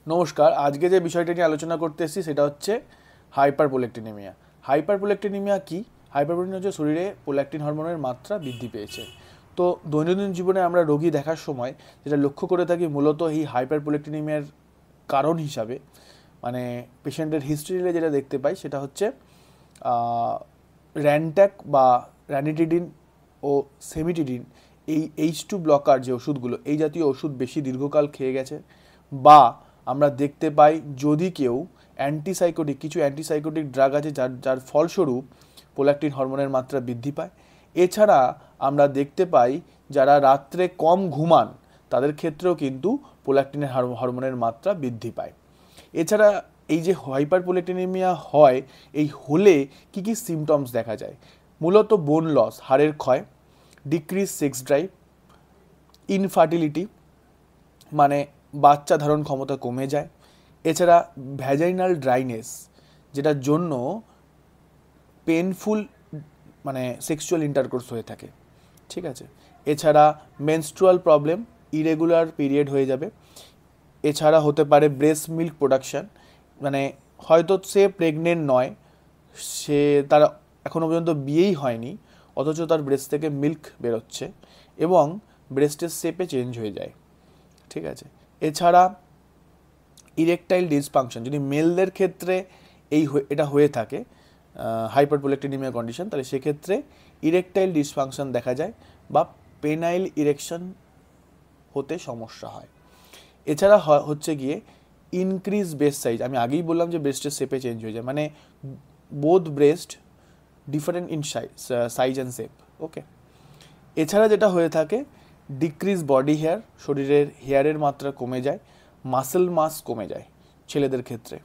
নমস্কার, আজকে যে বিষয়টা নিয়ে আলোচনা করতে এসেছি সেটা হচ্ছে হাইপারপ্রোলেক্টিনেমিয়া। হাইপারপ্রোলেক্টিনেমিয়া কি? হাইপারপ্রোলেক্টিন হচ্ছে শরীরে প্রোল্যাক্টিন হরমোনের মাত্রা বৃদ্ধি পেয়েছে। তো দৈনন্দিন জীবনে আমরা রোগী দেখার সময় যেটা লক্ষ্য করে থাকি মূলত এই হাইপারপ্রোলেক্টিনেমিয়ার কারণ হিসাবে, মানে পেশেন্টের হিস্ট্রিতে যেটা দেখতে পাই সেটা হচ্ছে র্যানট্যাক বা র্যানিটিডিন ও সেমিটিডিন, এই H2 ব্লকার যে ওষুধগুলো, এই জাতীয় ওষুধ বেশি দীর্ঘকাল খেয়ে গেছে, বা আমরা দেখতে পাই যদি কেউ কিছু অ্যান্টিসাইকোটিক ড্রাগ আছে যার যার ফলস্বরূপ প্রোল্যাক্টিন হরমোনের মাত্রা বৃদ্ধি পায়। এছাড়া আমরা দেখতে পাই যারা রাত্রে কম ঘুমান তাদের ক্ষেত্রেও কিন্তু প্রোল্যাক্টিনের হরমোনের মাত্রা বৃদ্ধি পায়। এছাড়া এই যে হাইপারপ্রোলেক্টিনেমিয়া হয়, এই হলে কি কি সিমটমস দেখা যায়? মূলত বোন লস, হাড়ের ক্ষয়, ডিক্রিজ সেক্স ড্রাইভ, ইনফার্টিলিটি মানে বাচ্চা ধারণ ক্ষমতা কমে যায়। এছাড়া ভ্যাজাইনাল ড্রাইনেস, যেটার জন্য পেনফুল মানে সেক্সুয়াল ইন্টারকোর্স হয়ে থাকে, ঠিক আছে। এছাড়া মেনস্ট্রুয়াল প্রবলেম, ইরেগুলার পিরিয়ড হয়ে যাবে। এছাড়া হতে পারে ব্রেস্ট মিল্ক প্রোডাকশান, মানে হয়তো সে প্রেগনেন্ট নয়, তার এখনও পর্যন্ত বিয়েই হয়নি, অথচ তার ব্রেস্ট থেকে মিল্ক বেরোচ্ছে এবং ব্রেস্টের শেপে চেঞ্জ হয়ে যায়, ঠিক আছে। এছাড়া ইরেকটাইল ডিসফাংশন, যদি মেলদের ক্ষেত্রে এটা হয়ে থাকে হাইপারপ্রোলেক্টিনেমিয়া কন্ডিশন, তাহলে সেক্ষেত্রে ইরেকটাইল ডিসফাংশন দেখা যায় বা পেনাইল ইরেকশন হতে সমস্যা হয়। এছাড়া হচ্ছে গিয়ে ইনক্রিজ ব্রেস্ট সাইজ, আমি আগেই বললাম যে ব্রেস্টের শেপে চেঞ্জ হয়ে যায়, মানে both breast different in size and shape, okay. এছাড়া যেটা হয়ে থাকে ডিক্রিজ বডি হেয়ার, শরীরের হেয়ারের মাত্রা কমে যায়, মাসেল মাস কমে যায় ছেলেদের ক্ষেত্রে।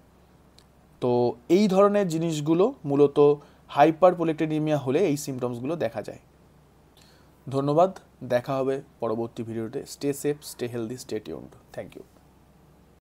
তো এই ধরনের জিনিসগুলো মূলত হাইপারপ্রোলেক্টিনেমিয়া হলে এই সিমটমসগুলো দেখা যায়। ধন্যবাদ, দেখা হবে পরবর্তী ভিডিওতে। Stay safe, stay healthy, stay tuned. Thank you.